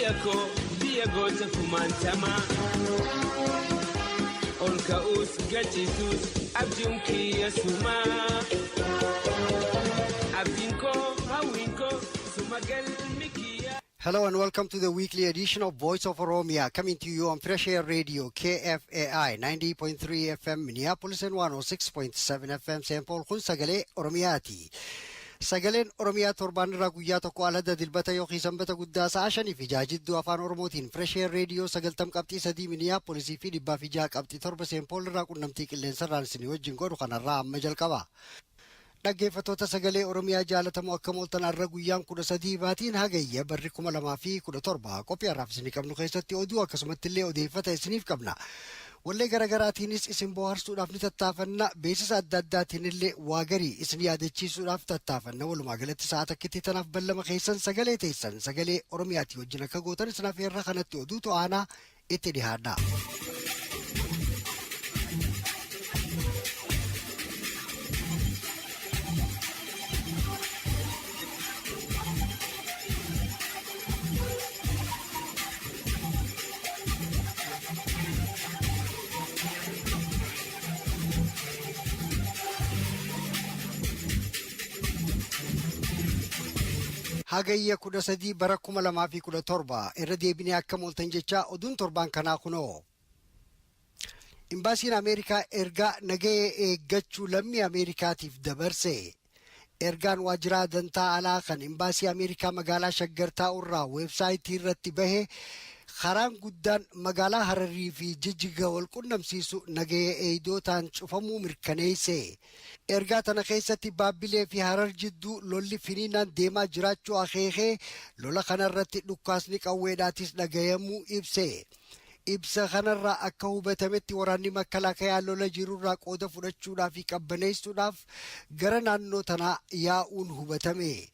biyako biyagoota kumantama olka'us gachisus abjuun kiyya sumaa abdiinko hawwiinko sumagalmi kiyya. Hello and welcome to the weekly edition of Voice of Oromiyaa, coming to you on Fresh Air Radio, KFAI 90.3 FM, Minneapolis and 106.7 FM, St. Paul, kun Sagalee Oromiyaati. Sagaleen Oromiyaa torbaan irraa guyyaa tokko alada dilbata yookiin sanbata guddaa sa'a 5 fi jaajidduu afaan Oromootiin Fresh Air Radio 90.3 Minneapolis fi 106.7 St. Paul irraa qunnamtii qilleensarraan isinii wajjin godhu kanarraa amma jalqaba. Dhaggeeffattoota Sagalee Oromiyaa jaalatamoo akka mooltan har'a guyyaan 13 baatiin Hagayya barri 2017 qophii har'aaf isinii qabnu keessatti oduu akkasumatti illee odeeffata isiniif qabna. Wallee garagaraatiinis isin bohaarsuudhaaf ni tattaafanna, beeksisa adda addaatiin illee waa garii isin yaadachiisuudhaaf tattaafanna. Walumaa galatti sa'a takkitti tanaaf ballama keessan sagalee teessan Sagalee Oromiyaatti wajjin akka gootan isinaaf irra kanatti oduu to'aanaa itti dhihaadha. Hagayya 13 bara 2017 irra deebinee akka mooltan jechaa oduun torbaan kanaa kunoo. Imbaasiin Ameerikaa ergaa nagahee eeggachuu lammii Ameerikaatiif dabarse. Ergaan waajjira dantaa alaa kan imbaasii Ameerikaa magaalaa Shaggar taa'urraa weebsaayitii irratti bahe karaan guddaan magaalaa Hararii fi Jijjiga wal qunnamsiisu nagahee eeydootaan cufamuu mirkaneesse. Ergaa tana keessatti Baabbilee fi Harar jidduu lolli finiinaan deemaa jiraachuu akeekee lola kanarratti dhukkaasni qawweedhaatis dhagayamuu ibse. Ibsa kanarraa akka hubatametti waraanni makalaakaa lola jirurraa qooda fudhachuudhaaf fi qabbaneessuudhaaf gara naannoo tanaa yaa'uun hubatame.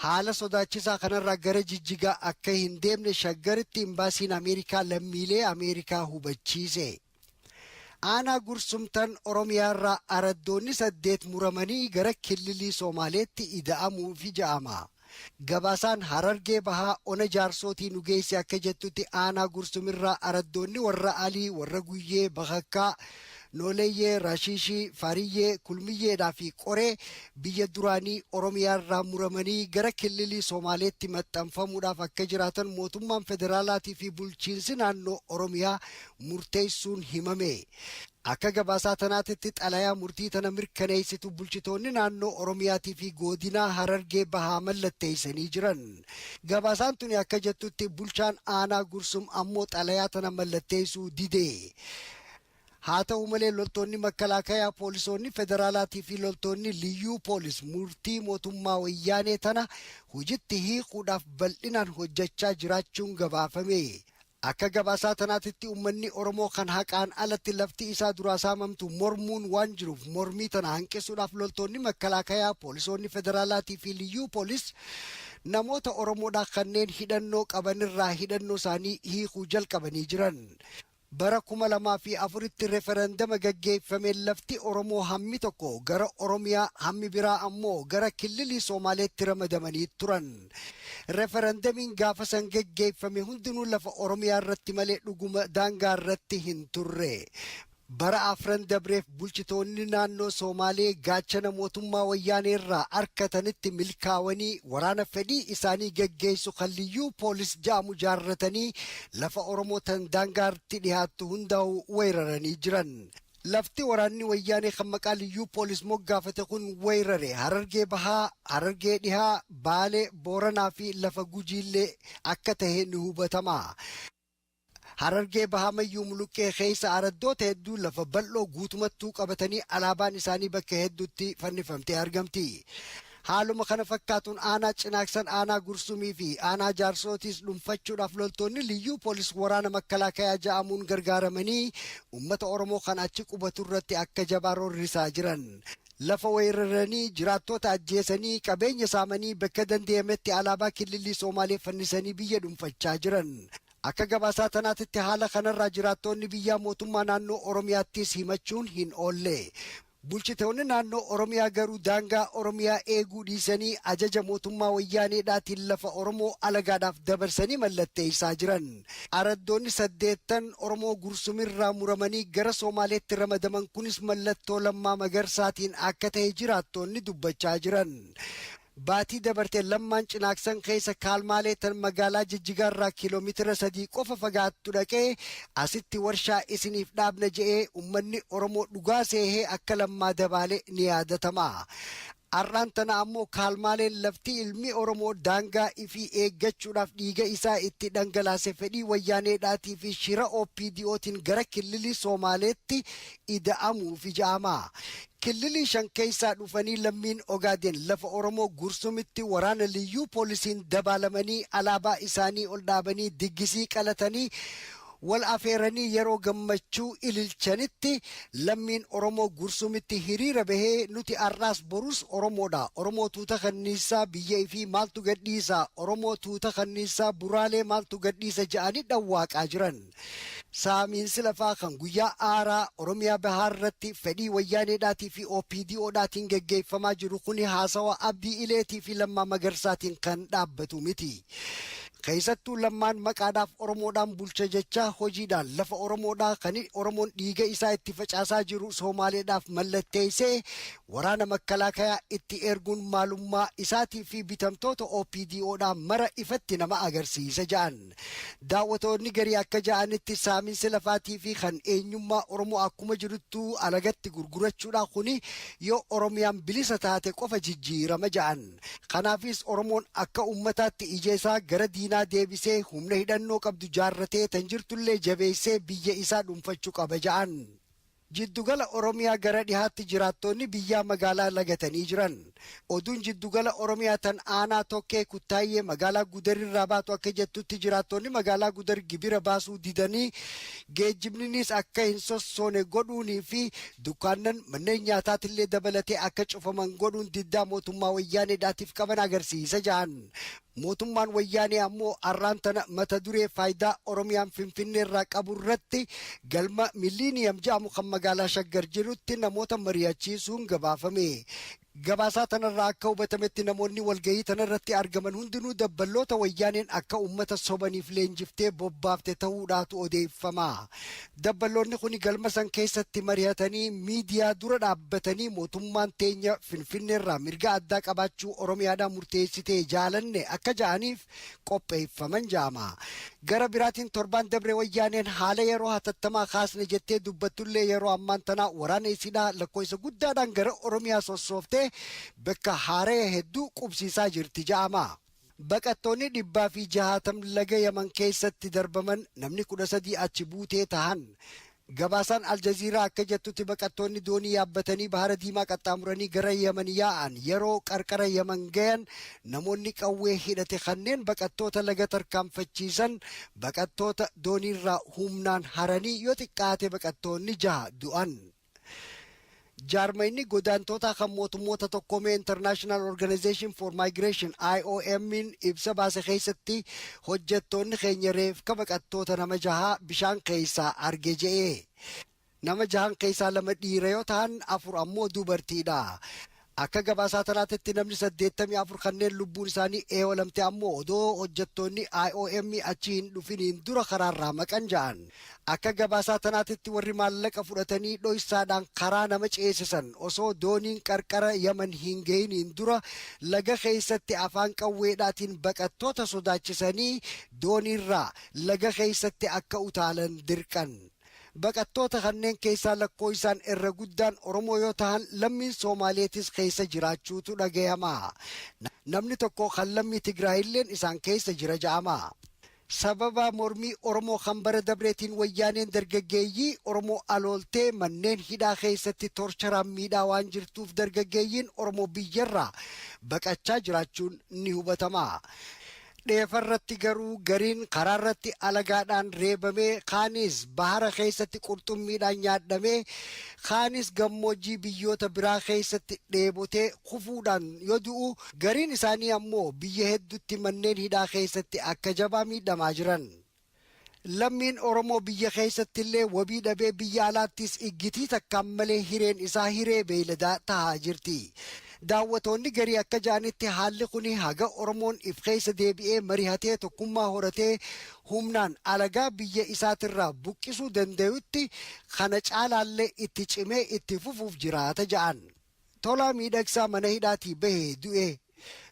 Haala sodaachisaa kanarraa gara Jijjigaa akka hin deemne Shaggaritti imbaasiin Ameerikaa lammiilee Ameerikaa hubachiise. Aanaa gursumtan Oromiyaarraa araddoonni 8 muramanii gara kililii Somaaleetti ida'amuu fi ja'ama. Gabaasaan Harargee bahaa ona jaarsootii nu geesse akka jettutti aanaa gursumirraa araddoonni warra Alii, warra Guyyee, Bakakkaa, Nooleyyee, Rashiishii, Fariyyee, Kulmiyyeedhaa fi Qoree biyya duraanii Oromiyaarraa muramanii gara kililii Somaaleetti maxxanfamuudhaaf akka jiraatan mootummaan federaalaatii fi bulchiinsi naannoo Oromiyaa murteessuun himame. Akka gabaasaa tanaatitti xalayaa murtii tana mirkaneessitu bulchitoonni naannoo Oromiyaatii fi godinaa Harargee bahaa mallatteessanii jiran. Gabaasaan tuni akka jettutti bulchaan aanaa gursum ammoo xalayaa tana mallatteessuu dide. Haa ta'u malee loltoonni makalaakaa poolisoonni federaalaatii fi loltoonni liyyuu poolis murtii mootummaa wayyaanee tana hojiitti hiikuudhaaf bal'inaan hojjechaa jiraachuun gabaafame. Akka gabaasaa tanaatitti uummanni Oromoo kan haqaan alatti lafti isaa duraa saamamtu mormuun waan jiruuf mormii tana hanqisuudhaaf loltoonni makalaakaa poolisoonni federaalaatii fi liyyuu poolis namoota Oromoodhaa kanneen hidhannoo qabanirraa hidhannoo isaanii hiikuu jalqabanii jiran. Bara 2004tti referendama gaggeeffameen lafti Oromoo hammi tokko gara Oromiyaa hammi biraa ammoo gara kililii Somaaleetti ramadamanii turan. Referendamiin gaafa san gaggeeffame hundinuu lafa Oromiyaa irratti malee dhuguma daangaa irratti hin turre. Bara afran dabreef bulchitoonni naannoo Somaalee gaachana mootummaa wayyaaneerraa arkatanitti milkaawanii waraana fedhii isaanii gaggeessu kan liyyuu poolis jaamu jaarratanii lafa Oromoo tan daangaatti dhiyaattu hundaa'u weeraranii jiran. Lafti waraanni wayyaanee kan maqaa liyyuu poolis moggaafate kun weerare Harargee bahaa, Harargee dhihaa, Baalee, Booranaa fi lafa Gujiillee akka ta'e ni hubatama. Harargee bahaa mayyuu muluqqee keessa araddoota hedduu lafa bal'oo guutumattuu qabatanii alaabaan isaanii bakka hedduutti fannifamtee argamti. Haaluma kana fakkaatuun aanaa Cinaaksan, aanaa Gursumii fi aanaa Jaarsootis dhuunfachuudhaaf loltoonni liyyuu poolis waraana makalaakaa ja'amuun gargaaramanii uummata Oromoo kan achi qubatu irratti akka jabaa roorrisaa jiran. Lafa weeraranii jiraattota ajjeesanii qabeenya saamanii bakka danda'ametti alaabaa kililii Somaalee fannisanii biyya dhuunfachaa jiran. Akka gabaasaa tanaatitti haala kanarraa jiraattonni biyyaa mootummaa naannoo Oromiyaattis himachuun hin oolle. Bulchitoonni naannoo Oromiyaa garuu daangaa Oromiyaa eeguu dhiisanii ajaja mootummaa wayyaaneedhaatiin lafa Oromoo alagaadhaaf dabarsanii mallatteessaa jiran. Araddoonni 8 Oromoo gursumirraa muramanii gara Somaaleetti ramadaman kunis mallattoo Lammaa Magarsaatiin akka ta'e jiraattonni dubbachaa jiran. Baatii dabarte Lammaan Cinaaksan keessa Kaalmaalee tan magaalaa Jijjigaarraa kiiloomeetira 3 qofa fagaattu dhaqee asitti warshaa isiniif dhaabna je'ee ummanni Oromoo dhugaa seehee akka Lammaa dabaale ni yaadatama. Arraan tana ammoo Kaalmaaleen lafti ilmi Oromoo daangaa ifii eeggachuudhaaf dhiiga isaa itti dhangalaase fedhii wayyaaneedhaatii fi shira OPDOtiin gara kililii Somaaleetti ida'amuuf ija'ama. Kililii 5 keessaa dhufanii lammiin Ogaadeen lafa Oromoo gursumitti waraana liyyuu poolisiin dabaalamanii alaabaa isaanii ol dhaabanii diggisii qalatanii wal afeeranii yeroo gammachuu ililchanitti lammiin Oromoo gursumitti hiriira bahee nuti arraas borus Oromoodha. Oromoo tuuta kanniisaa biyya fi maaltu gadhiisa. Oromoo tuuta kanniisaa buraalee maaltu gadhiisa jedhanii dhawwaaqaa jiran. Saamiinsi lafaa kan guyyaa aaraa Oromiyaa bahaarratti fedhii wayyaaneedhaatii fi OPDOdhaatiin geggeeffamaa jiru kuni haasawa Abdii Ileetii fi Lammaa Magarsaatiin kan dhaabbatu miti. Keessattuu Lammaan maqaadhaaf Oromoodhaan bulcha jecha hojiidhaan lafa Oromoodhaa kan Oromoon dhiiga isaa itti facaasaa jiru Somaaleedhaaf mallatteessee waraana makkalaakayaa itti erguun maalummaa isaatii fi bitamtoota OPDOdhaan mara ifatti nama agarsiisa jedhan. Daawwatoonni garii akka ja'anitti saamiinsi lafaatii fi kan eenyummaa Oromoo akkuma jiruttuu alagatti gurgurachuudha kuni yoo Oromiyaan bilisa taate qofa jijjiirama jedhan. Kanaafis Oromoon akka ummataatti ijeesaa gara diinaa deebisee humna hidhannoo qabdu jaarratee tan jirtullee jabeessee biyya isaa dhuunfachuu qaba jedhan. Jiddugala Oromiyaa gara dhihaatti jiraattonni biyyaa magaalaa lagatanii jiran. Oduun jiddugala Oromiyaa tan aanaa tokkee kuttaayyee magaalaa Gudarirraa baatu akka jettutti jiraattonni magaalaa Gudar gibira baasuu didanii geejjibninis akka hin sossoone godhuunii fi dukkaannan manneen nyaataatillee dabalatee akka cufaman godhuun diddaa mootummaa wayyaaneedhaatiif qaban agarsiisa jedhan. Mootummaan wayyaanee ammoo arraan tana mata duree faayidaa Oromiyaan Finfinneerraa qabu irratti galma miiliiniyam jedhamu kan magaalaa Shaggar jirutti namoota mari'achiisuun gabaafame. Gabaasaa tanarraa akka hubatametti namoonni walgahii tanarratti argaman hundinuu dabballoota wayyaaneen akka ummata sobaniif leenjiftee bobbaafte ta'uudhaatu odeeffama. Dabballoonni kun galma san keessatti mari'atanii miidiyaa dura dhaabbatanii mootummaan teenya Finfinneerraa mirga addaa qabaachuu Oromiyaadhaan murteessitee jaalanne akka ja'aniif qopheeffaman jedhama. Gara biraatiin torbaan dabre wayyaaneen haala yeroo hatattamaa kaasne jettee dubbattullee yeroo ammaan tanaa waraana isiidhaa lakkoofsa guddaadhaan gara Oromiyaa sossooftee bakka haaree hedduu qubsiisaa jirti jedhama. Baqattoonni 160 laga Yaman keessatti darbaman namni 13 achi buutee tahan. Gabaasaan Aljaziiraa akka jettutti baqattoonni doonii yaabbatanii bahara diimaa qaxxaamuranii gara Yaman yaa'an yeroo qarqara Yaman gayan namoonni qawwee hidhate kanneen baqattoota laga tarkaanfachiisan baqattoota dooniirraa humnaan haranii yoo xiqqaate baqattoonni 6 du'an. Jaarmayni godaantota kan mootummoota tokkoomee International Organization for Migration IOM'n ibsa baase keessatti hojjettoonni keenya reefka baqattoota nama 6 bishaan keessaa arge je'e. Nama 6 keessaa 2 dhiira yoo ta'an 4 ammoo dubartiidha. Akka gabaasaa tanaatitti namni 84 kanneen lubbuun isaanii eewalamte ammoo odoo hojjettoonni IOM achi hin dhufiniin dura karaarraa maqan ja'an. Akka gabaasaa tanaatitti warri maallaqa fudhatanii dho'isaadhaan karaa nama ceesisan osoo dooniin qarqara Yaman hin ga'iniin dura laga keessatti afaan qawweedhaatiin baqattoota sodaachisanii dooniirraa laga keessatti akka utaalan dirqan. Baqattoota kanneen keessaa lakkoofsaan irra guddaan Oromoo yoo ta'an lammiin Soomaaleetis keessa jiraachuutu dhagayama. Namni tokko kan lammii Tigraayilleen isaan keessa jira jedhama. Sababa mormii Oromoo kan bara dabreetiin wayyaaneen dargaggeeyyii Oromoo alooltee manneen hidhaa keessatti torcharaan miidhaa waan jirtuuf dargaggeeyyiin Oromoo biyyarraa baqachaa jiraachuun ni hubatama. Dheefarratti garuu gariin karaarratti alagaadhaan reebamee kaanis bahara keessatti qurxummiidhaan nyaadhamee kaanis gammoojjii biyyoota biraa keessatti dheebotee kufuudhaan yoo du'u gariin isaanii ammoo biyya hedduutti manneen hidhaa keessatti akka jabaa miidhamaa jiran. lammiin Oromoo biyya keessattillee wabii dhabee biyya alaattis iggitii takkaan malee hireen isaa hiree beeyladaa tahaa jirti. Daawwatoonni garii akka jaanitti haalli kuni haga Oromoon if keessa deebi'ee marihatee tokkummaa horatee humnaan alagaa biyya isaatirraa buqqisuu danda'utti kana caalaallee itti cimee itti fufuuf jiraata ja'an. Tolaa miidhagsaa mana hidhaatii bahee du'e.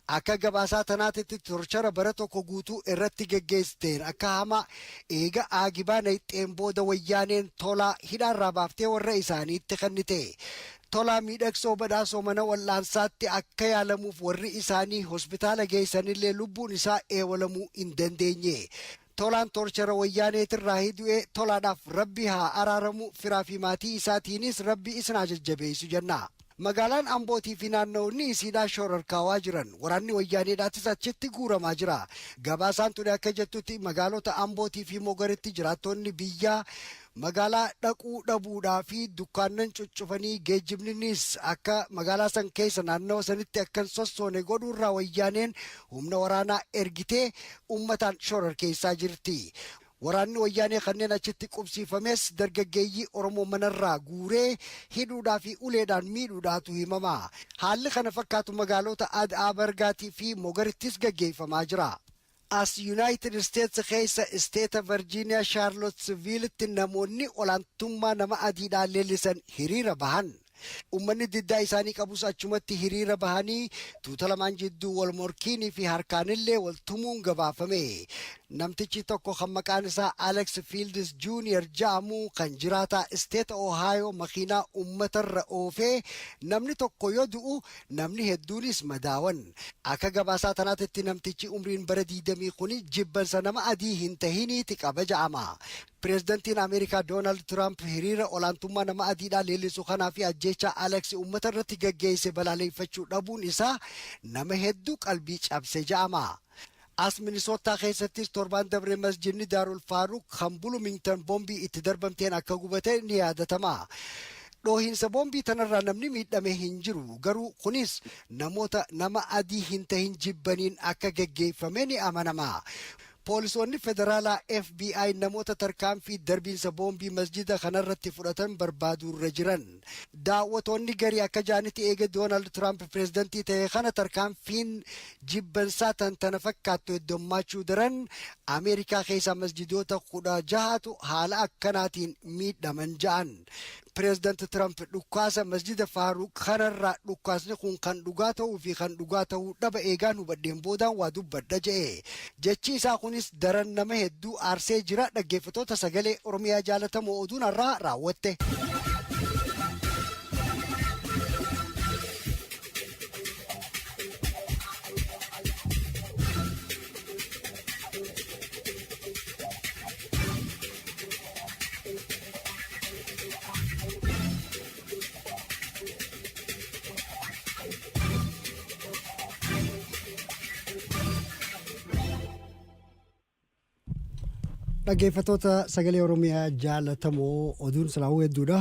Akka gabaasaa tanaatitti torchara bara tokko guutuu irratti geggeessiteen akka hamaa eega aagibaa nayixeen booda wayyaaneen Tolaa hidhaarraa baaftee warra isaaniitti kennite. Tolaa miidhagsoo badhaasoo mana wal'aansaatti akka yaalamuuf warri isaanii hospitaala geessanillee lubbuun isaa eewalamuu hin dandeenye. Tolaan torchara wayyaaneetirraa du'e Tolaadhaaf rabbi haa araaramu, firaa fi maatii isaatiinis rabbi isin jajjabeessu jenna. Magaalaan Ambootii fi naanna'oonni isiidhaa shororkaawaa jiran waraanni wayyaaneedhaatis achitti guuramaa jira. Gabaasaan ture akka jettutti magaalota Ambootii fi Mogoritti jiraattonni biyyaa magaalaa dhaquu dhabuudhaa fi dukkaannan cuccufanii geejjibninis akka magaalaa san keessa naannawa sanitti akkan sossoone godhuurraa wayyaaneen humna waraanaa ergitee ummataan shororkeessaa jirti. Waraanni wayyaanee kanneen achitti qubsiifames dargaggeeyyii Oromoo manarraa guuree hidhuudhaa fi uleedhaan miidhuudhaatu himama. Haalli kana fakkaatu magaalota Ad'aa Bargaatii fi Mogorittis gaggeeffamaa jira. As United States keessa isteeta Virginia Charlottesvilletti namoonni olaantummaa nama adiidhaan leellisan hiriira bahan. Ummanni diddaa isaanii qabus achumatti hiriira bahanii tuuta lamaan jidduu wal morkiinii fi harkaanillee wal tumuun gabaafame. Namtichi tokko kan maqaan isaa Alex Fields Jr. jedhamu kan jiraataa isteeta Ohio makiinaa ummatarra oofee namni tokko yoo du'u namni hedduunis madaawan. Akka gabaasaa tanaatitti namtichi umriin bara 20 kuni jibbansa nama adii hin tahiniiti qaba jedhama. Pireezidantiin Ameerikaa Doonaald Tiraamp hiriira olaantummaa nama adiidhaa leellisu kanaa fi ajjeechaa Alex uummata irratti gaggeesse balaaleffachuu dhabuun isaa nama hedduu qalbii cabse jedhama. As Minisootaa keessattis torbaan dabre masjidni Daarul Faaruq kan Bloomington boombii itti darbamteen akka gubate ni yaadatama. Dhoohinsa boombii tanarraa namni miidhame hin jiru, garuu kunis namoota nama adii hin tahin jibbaniin akka gaggeeffame ni amanama. Poolisoonni federaalaa FBI namoota tarkaanfii darbiinsa boombii masjida kanarratti fudhatan barbaaduurra jiran. Daawwatoonni garii akka jaanitti eega Doonaald Tiraamp pireezidantii ta'e kana tarkaanfiin jibbansaa tana fakkaattu heddommaachuu daran Ameerikaa keessa masjidoota 16tu haala akkanaatiin miidhaman ja'an. Pireezidanti Tiraamp dhukkaasa masjida Faaruq kanarraa dhukkaasni kun kan dhugaa ta'uu fi kan dhugaa ta'uu dhaba eegaan hubadheen boodaan waa dubbadha jedhe. Jechi isaa kunis daran nama hedduu aarsee jira. Dhaggeeffatoota sagalee Oromiyaa jaalatamoo oduun irraa raawwatte. Dhaggeeffatoota sagalee Oromiyaa jaalatamoo oduun silaawuu hedduudha.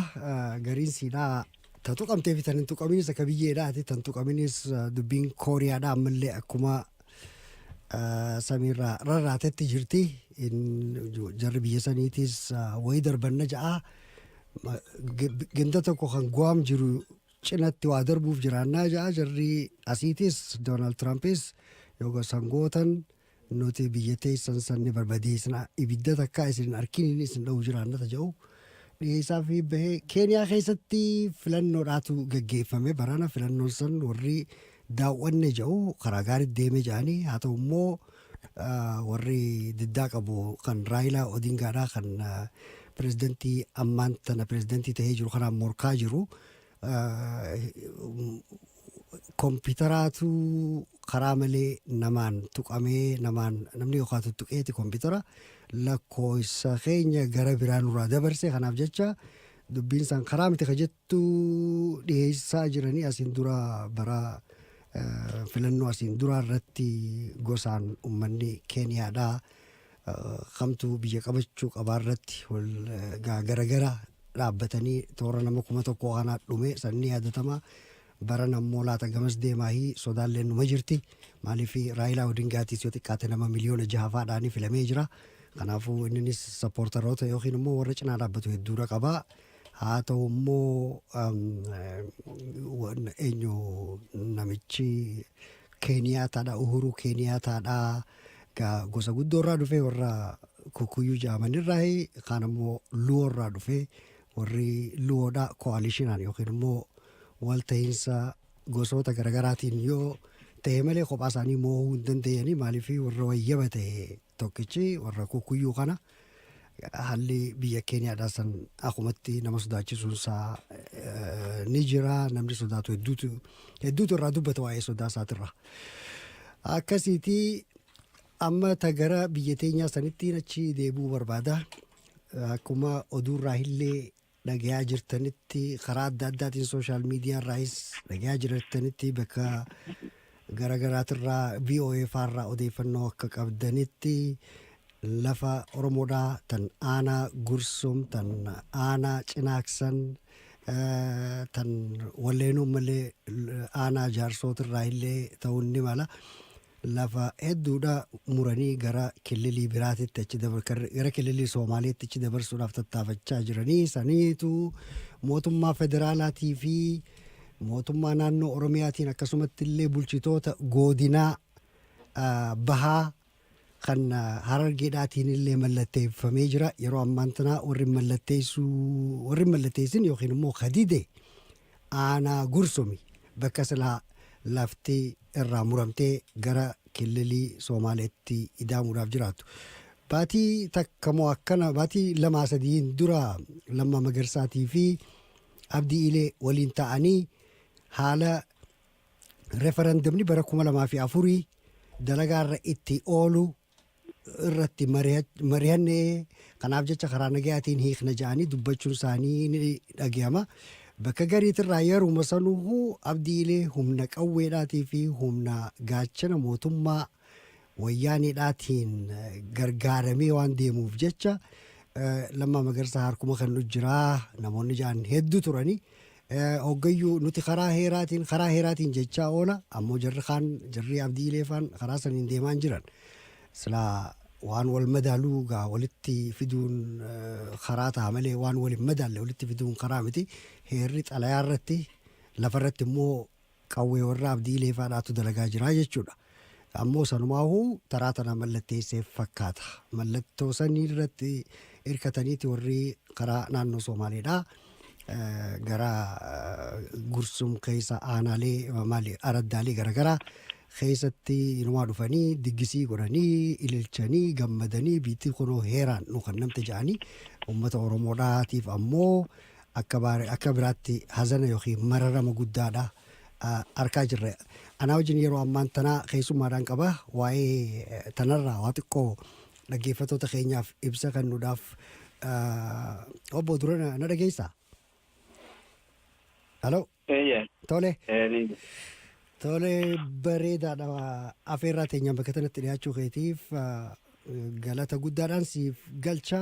Gariin siinaa tantuqamtee fi tan tuqaminis akka biyyeedhaati. Tantuqaminis dubbiin Kooriyaadhaa ammallee akkuma samiirraa rarraatetti jirti. Jarri biyya saniitis wayii darbanna ja'a. Ganda tokko kan Guam jiru cinatti waa darbuuf jiraannaa ja'a. Jarri asiitis Doonaald Tirampis yookaan sangootan nuti biyya teessan sanni barbadeessina ibidda takkaa isin arginiin isin dha'u jiraannata jedhu dhiyeessaa fi bahee Keeniyaa keessatti filannoodhaatu gaggeeffame. Barana filannoon san warri daawwanne jedhu karaa gaarii deemee jedhanii haa ta'u immoo warri diddaa qabu kan Raayilaa Odingaadhaa kan pireezidantii ammaan tana pireezidantii ta'ee jiru kanaan morkaa jiru. Kompiitaraatu karaa malee namaan tuqamee namni yookaan tuttuqeeti kompiitara lakkoofsa keenya gara biraan nurraa dabarse. Kanaaf jecha dubbiin san karaa miti ka jettu dhiyeessaa jiranii asiin dura bara filannoo asiin dura irratti gosaan uummanni Keeniyaadhaa kamtu biyya qabachuu qabaa irratti wal garagara dhaabbatanii toora nama 1,000 kanaa dhume sanni yaadatama. Baran ammoo laata gamas deemaa hi sodaalleen numa jirti. Maaliif Raayilaa Odingaatis yoo xiqqaate nama miliyoona 6 filamee jira. Kanaafuu innis sappoortaroota yookiin immoo warra cinaa dhaabbatu hedduudha qabaa. Haa ta'u immoo eenyu namichi Keeniyaataadha Uhuru Keeniyaataadha gosa guddoorraa dhufee warra Kukuyyuu jedhamanirraa kaan immoo Luoorraa dhufee warri Luoodha koalishinaan yookiin immoo walta'iinsa gosoota garaagaraatiin yoo ta'e malee kophaa isaanii mo'uu hin dandeenye maaliif warra wayyaba ta'e tokkichi warra Kukuyyuu kana haalli biyya Keeniyaadhaa san akkumatti nama sodaachisuunsaa ni jira. Namni sodaatu hedduutu irraa dubbata waa'ee sodaa isaatirra. Akkasiitii amma gara biyya teenyaa sanitti achi deebi'uu barbaada. Akkuma oduurraa illee dhagayaa jirtanitti karaa adda addaatiin sooshaal miidiyaarraayis dhagayaa jirtanitti bakka garaagaraatirraa VOA faarraa odeeffannoo akka qabdanitti lafa Oromoodhaa tan aanaa Gursum tan aanaa Cinaaksan tan walleenuu malee aanaa Jaarsootirraa illee ta'uun ni mala lafa hedduudha muranii gara kililii biraatitti achi gara kililii Soomaaliitti achi dabarsuudhaaf tattaafachaa jiranii saniitu mootummaa federaalaatii fi mootummaa naannoo Oromiyaatiin akkasumatti illee bulchitoota godinaa bahaa kan Harargeedhaatiin illee mallatteeffamee jira. Yeroo ammaan tana warri mallatteessin yookiin immoo kadide aanaa Gursumi bakka silaa lafti irraa muramtee gara kililii Soomaaliitti idaamuudhaaf jiraatu. Baatii takkamoo akkana baatii 2-3 dura Lammaa Magarsaatii fi Abdii Ilee waliin ta'anii haala referendumni bara 2004 dalagaarra itti oolu irratti mari'annee kanaaf jecha karaa nagayaatiin hiikna jedhanii dubbachuun isaanii ni dhagahama. Bakka gariitirraa yeruma sanuu Abdii Ilee humna qawweedhaatii fi humna gaachana mootummaa wayyaaniidhaatiin gargaaramee waan deemuuf jecha Lammaa Magarsaa harkuma kan jiraa namoonni jedhan hedduu turanii hoggayyuu nuti karaa heeraatiin jechaa oola ammoo jarri Abdii Ilee faan karaa saniin deemaa jiran silaa waan wal madaaluu gaa walitti fiduun karaa ta'a malee waan waliin madaalle walitti fiduun karaa miti. Heerri xalayaa irratti lafarratti immoo qawwee warra Abdii Ilee faadhaatu dalagaa jira jechuudha. Ammoo sanumaahuu taraa tana mallatteesseef fakkaata. Mallattoo sanii irratti hirkataniiti warri karaa naannoo Somaaliidhaa gara Gursum keessa aanaalee araddaalee garaagaraa keessatti inumaa dhufanii diggisii godhanii ililchanii gammadanii biitti kunoo heeraan nu kan namte jedhanii uummata Oromoodhaatiif ammoo akka biraatti hazana yookiin mararama guddaadha arkaa jirra. Anaa wajjin yeroo ammaan tanaa keessummaadhaan qaba waa'ee tanarraa waa xiqqoo dhaggeeffattoota keenyaaf ibsa kennuudhaaf obbo Dura na dhageessaa? Halo? Tole bareedaadha. Afeerraa teenyaan bakka kanatti dhiyaachuu keetiif galata guddaadhaan siif galcha.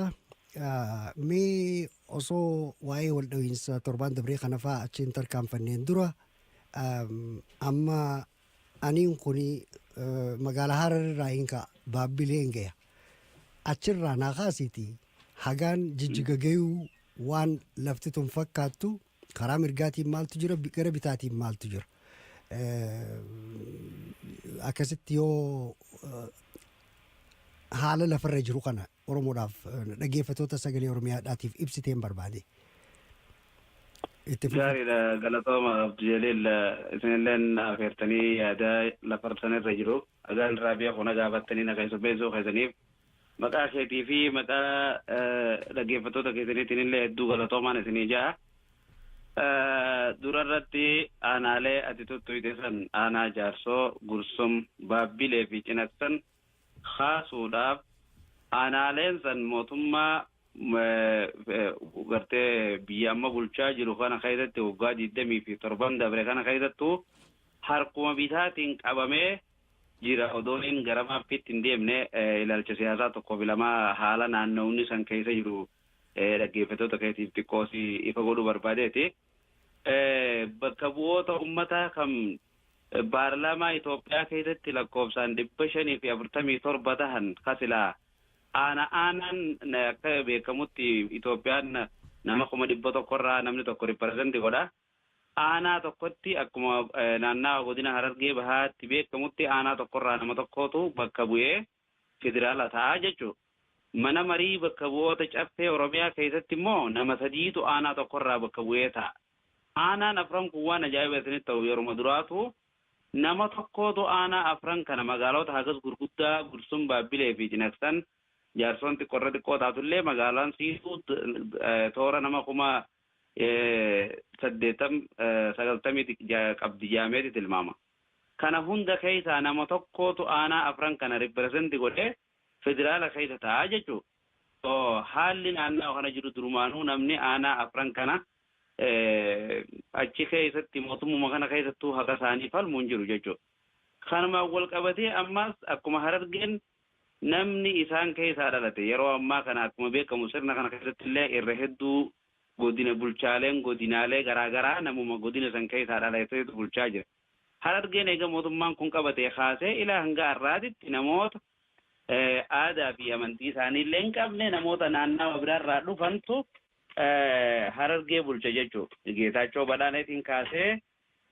Mee osoo waa'ee wal dhawiinsa torbaan dabree kana fa'aa achiin tarkaanfanneen dura amma aniin kuni magaalaa Hararraa hinka Baabbileen gaya. Achirraa naa kaasiiti hagaan jijjigagayuu waan lafti tun fakkaattu karaa mirgaatiin maaltu jira gara bitaatiin maaltu jira. Akkasitti yoo haala lafarra jiru kana Oromoodhaaf dhaggeeffattoota sagalee Oromiyaadhaatiif ibsiteen barbaade. Gaariidha galatooma Abdijaleel isinilleen afeertanii yaada lafarsanirra jiru. Agaan Raabiyaa kuna gaafattanii na keessummeessuu keessaniif maqaa keetii fi maqaa dhaggeeffattoota keessaniitiin illee hedduu galatoomaan isinii jaa. Durarratti aanaalee ati tuttuute san aanaa Jaarsoo, Gursum, Baabbilee fi Cinaqsan kaasuudhaaf aanaaleen san mootummaa gartee biyya amma bulchaa jiru kana keessatti waggaa 27 dabre kana keessattuu harkuma bitaatiin qabamee jira. Odooniin gara maappiitti hin deemne ilaalcha siyaasaa tokko filamaa haala naanna'uun san keessa jiru dhaggeeffattoota keetiif xiqqoosi ifa godhuu barbaadeeti. Bakka bu'oota uummataa kan paarlaamaa Itoophiyaa keessatti lakkoofsaan 547 tahan kasilaa aanaan akka beekamutti Itoophiyaan nama kuma 100 namni tokko riipparezentii godha. Aanaa tokkotti akkuma naannawaa godina Harargee bahaatti beekamutti aanaa tokkorraa nama tokkootu bakka bu'ee federaala ta'a jechuudha. Mana marii bakka bu'oota caffee Oromiyaa keessatti immoo nama 3tu aanaa tokkorraa bakka bu'ee ta'a. Aanaan afran kun waan ajaa'iba isinitti ta'u yeroo duraatu nama tokkootu aanaa afran kana magaalota hagas gurguddaa Gursum Baabbilee fi Jinaksan jaarsoon xiqqoorra xiqqoo taatullee magaalaan siituu toora nama kuma 90 qabdi jaameeti tilmaama. Kana hunda keessaa nama tokkootu aanaa afran kana riipparezentii godhee federaala keessa ta'a jechuudha. Haalli naannoo kana jiru durumaanuu namni aanaa afran kana achi keessatti mootummaa kana keessattuu haqa isaanii falmuu hin jiru jechuudha. Kanumaan wal qabatee ammas akkuma Harargeen namni isaan keessaa dhalate yeroo ammaa kana akkuma beekamu sirna kana keessatti illee irra hedduu godina bulchaaleen godinaalee garaagaraa namuma godina san keessaa dhalateetu bulchaa jira. Harargeen eega mootummaan kun qabatee kaasee ilaa hanga har'aatitti namoota aadaa fi amantii isaanii illee hin qabne namoota naannawa biraarraa dhufantu Harargee bulcha jechuudha. Geetaachoo badhaaneetiin kaasee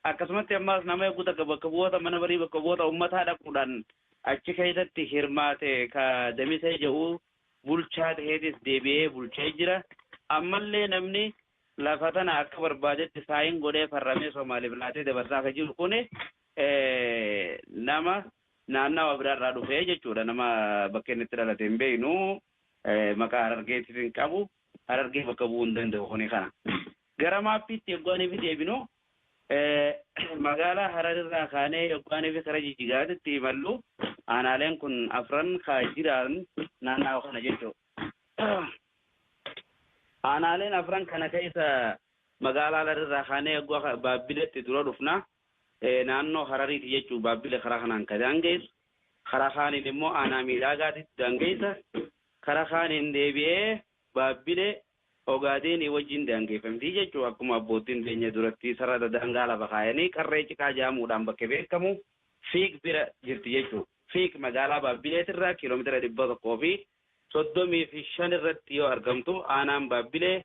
akkasumatti ammas nama eeguuta bakka bu'oota mana barii bakka bu'oota uummataa dhaquudhaan achi keessatti hirmaate ka damisee jedhu bulchaa ta'eetis deebi'ee bulchee jira. Ammallee namni lafa tana akka barbaadetti saayin godhee farramee Somaaliif laatee dabarsaa akka jiru kun nama naannawa biraarraa dhufee jechuudha. Nama bakka inni itti dhalate hin beeknu maqaa Harargeetis hin qabu. Harargee bakka bu'uu hin danda'u kuni kana. Gara maappiitti yoggaanii fi deebinu magaalaa Hararirraa kaanee yoggaanii fi kara Jijjigaatitti imallu aanaaleen kun afran kaa jiran naannawa kana jechuudha. Aanaaleen afran kana keessa magaalaa Hararirraa kaanee yoggaa Baabbileetti dura dhufna naannoo Harariiti jechuudha. Baabbilee karaa kanaan ka daangeessu karaa kaaniin immoo aanaa miidhagaatitti daangeessa karaa kaaniin deebi'ee Baabbilee Ogaadeenii wajjin daangeeffamtii jechuudha. Akkuma abbootiin keenya duratti sarara daangaa lafa kaayanii qarree cikaa jaamuudhaan bakka beekamu Fiik bira jirti jechuudha. Fiik magaalaa Baabbileetirraa kiiloomeetira 135 irratti yoo argamtu aanaan Baabbilee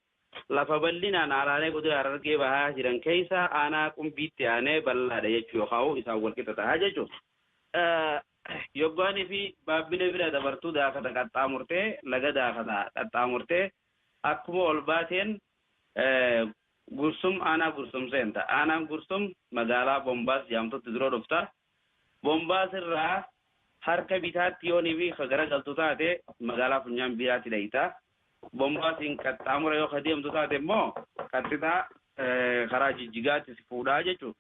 lafa bal'inaan aanaalee godina Harargee bahaa jiran keessa aanaa qumbiitti aanee bal'aadha jechuudha. Yookaan isaan wal qixa ta'a jechuudha. Yoggaanii fi Baabbilee bira dabartuu daakata qaxxaamurtee laga daakata qaxxaamurtee akkuma ol baateen Gursum aanaa Gursum seenta. Aanaan Gursum magaalaa Bombaas jaamtutti dura dhufta. Bombaas irraa harka bitaatti yoonii fi garagaltu taate magaalaa Funyaan biraatti dhayita. Bombaasiin qaxxaamura yoo adeemtu taate immoo qaxxitaa karaa Jijjigaatti si fuudhaa jechuudha.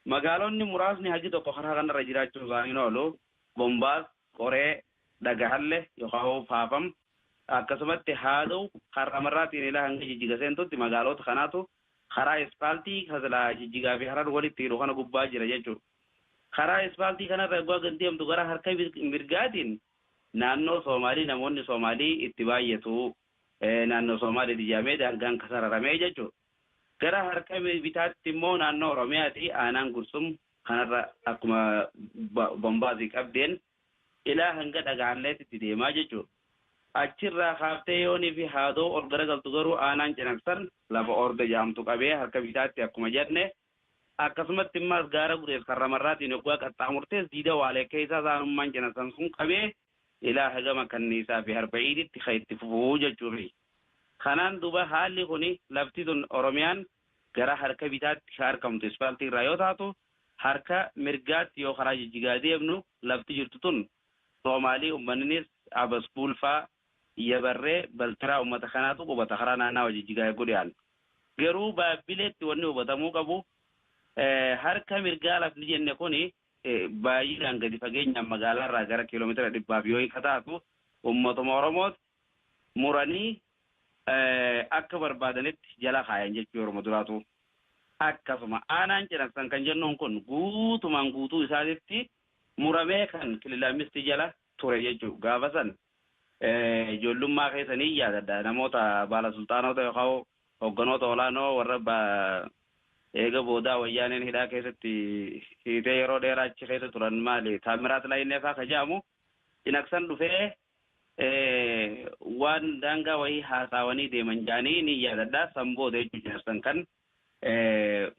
Magaalonni muraasni hagi tokko karaa kanarra jiraachuu isaanii oolu. Bombaas, Qoree, Dhagahalle yookaan Faafam akkasumatti haada'u karaa marraatiin ilaa hanga Jijjiga seentutti magaalota kanaatu karaa ispaaltii kasalaa Jijjigaa fi Harar walitti hidhu kana gubbaa jira jechuudha. Karaa ispaaltii kanarra egaa gandeemtu gara harka mirgaatiin naannoo Soomaalii namoonni Soomaalii itti baay'atu naannoo Soomaalii dijaamee daangaan kasararamee jechuudha. Gara harka bitaatti immoo naannoo Oromiyaati aanaan Gursum kanarra akkuma Bombaasii qabdeen ilaa hanga Dhagahalleetti deemaa jechuudha. Achirraa kaaftee yoonii fi haadoo ol garagaltu garuu aanaan Cinaksan lafa orda jaamtu qabee harka bitaatti akkuma jenne akkasumatti immas gaara gudees karramarraatiin yoggaa qaxxaamurtees diida waalee keessaa saanummaan Cinaksan sun qabee ilaa hagama kanniisaa fi harba'iiditti kan itti fufuu jechuudha. Kanaan duba haalli kuni lafti tun Oromiyaan gara harka bitaatti argamtu ispaaltii irraa yoo taatu harka mirgaatti yoo karaa Jijjigaa deemnu lafti jirtu tun Soomaalii uummannis Abaskuulfaa Yabarree Baltaraa uummata kanaatu qubata karaa naannawaa Jijjigaa godhiyaan. Garuu Baabbileetti wanni hubatamuu qabu harka mirgaa lafni jenne kuni baay'inaan gadi fageenyaan magaalaarraa gara kiiloomeetira 100 yoo hiika taatu uummatuma Oromooti muranii akka barbaadanitti jala kaayan jechuu Oromoo duraatu. Akkasuma aanaan Cinaksan kan jennuun kun guutumaan guutuu isaatitti muramee kan kililaamisti jala ture jechuudha. Gaafa san ijoollummaa keessanii yaadadha namoota baala sultaanota yookaan hogganoota olaanoo warra eega boodaa wayyaaneen hidhaa keessatti hiitee yeroo dheeraa achi keessa turan maali Taamiraat Laayinee fa'aa ka jedhamu Cinaksan dhufee waan daangaa wayii haasawanii deeman jaanii ni yaadadha samboo jechuun jaarsan kan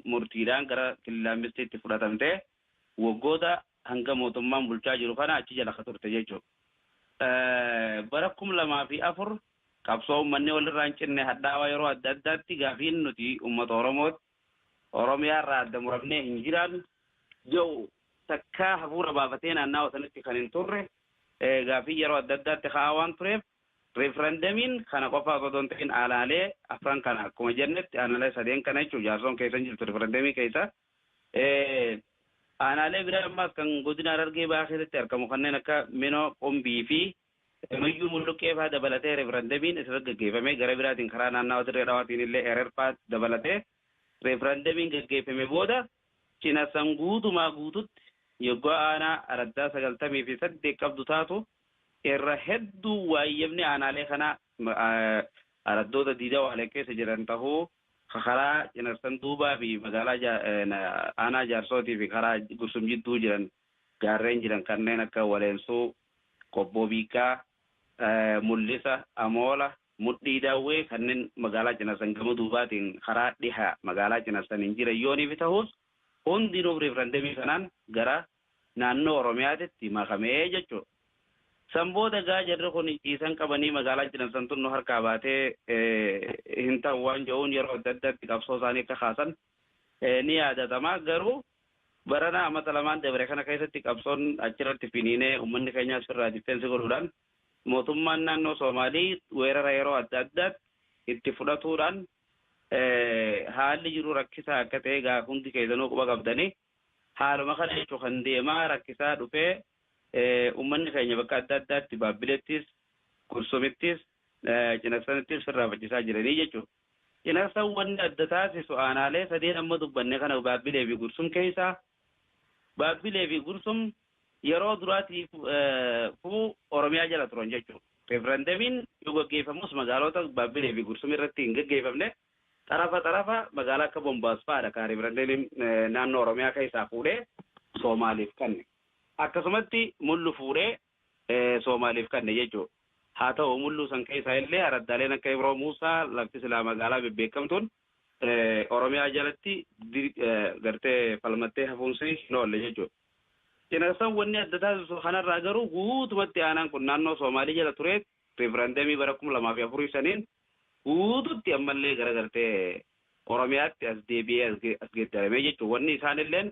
murtiidhaan gara killaambistiitti fudhatamte waggoota hanga mootummaan bulchaa jiru kana achi jala ka turte jechuudha. Bara 2004 qabsoo uummanni walirraa hin cinne hadhaawaa yeroo adda addaatti gaafiin nuti uummata Oromiyaa irraa adda muramnee hin jiraan jiru takkaa hafuura baafatee naannawaa sanatti kan hin turre gaafii yeroo adda addaatti ka'aa waan tureef referendamiin kana qofa osoo hin ta'in aanaalee afran kana akkuma jennetti aanaalee sadeen kana jechuun jaarsoon keessa jirtu referendamii keessa aanaalee biraa ammaas kan godina Harargee ba'aa keessatti argamu kanneen akka Minoo Qombii fi Mayyuu Mulluqqee fa'aa dabalatee referendamiin isa gaggeeffame gara biraatiin karaa naannawaa Dirree Dhawaatiin illee Eererfaa dabalatee referendamiin gaggeeffame booda Cinasan guutumaa guututti yoggoo aanaa araddaa 98 qabdu taatu irra hedduu waayyamni aanaalee kana araddoota diida waalee keessa jiran tahuu karaa Cinasan duubaa fi magaalaa aanaa jaarsootii fi karaa gursum jidduu jiran gaarreen jiran kanneen akka Waleensuu, Qobboo Biikaa, Mullisa, Amoola, Mudhii Daawwee kanneen magaalaa Cinasan gama duubaatiin karaa dhiha magaalaa Cinasan hin jiran yooniif ta'us hundinuu referendamii kanaan gara naannoo Oromiyaatti makamee jechuudha. Sambooda gaa jarri kun ciisan qabanii magaalaa Cinasan tunnu harkaa baatee hin ta'u waan jedhuun yeroo adda addaatti qabsoo isaanii akka kaasan ni yaadatama. Garuu barana amata lamaan dabre kana keessatti qabsoon achirratti finiinee uummanni keenyaas irraa difeensi godhuudhaan mootummaan naannoo Soomaalii weerara yeroo adda addaatti itti fudhatuudhaan haalli jiru rakkisaa akka ta'e gaa hundi keessanuu quba qabdanii haaluma kana jechuun kan deemaa rakkisaa dhufee uummanni keenya bakka adda addaatti Baabbileettis, Gursumittis, Cinasanittis firraafachiisaa jiranii jechuudha. Cinasaan wanni adda taasisu aanaalee sadeen amma dubbanne kana Baabbilee fi Gursum keessaa Baabbilee fi Gursum yeroo duraatiif Oromiyaa jala turan jechuudha. Referendamiin yoo gaggeeffamus magaalota Baabbilee fi Gursum irratti hin gaggeeffamne xarafa magaalaa akka Bombaasfaadha kan referendamiin naannoo Oromiyaa keessaa fuudhee Soomaaliif kanne. Akkasumatti mullu fuudhee Soomaaliif kanne jechuudha. Haa ta'u mullu san keessaa illee araddaaleen akka Ibroo Muusaa lafti silaa magaalaa bebbeekamtuun Oromiyaa jalatti gartee falmattee hafuunsi hin oolle jechuudha. Cinasan wanni adda taasisu kanarraa garuu guutumatti aanaan kun naannoo Soomaalii jala ture referendamii bara 2004 saniin guututti ammallee gara gartee Oromiyaatti as deebi'ee as geeddaramee jechuudha. Wanni isaan illeen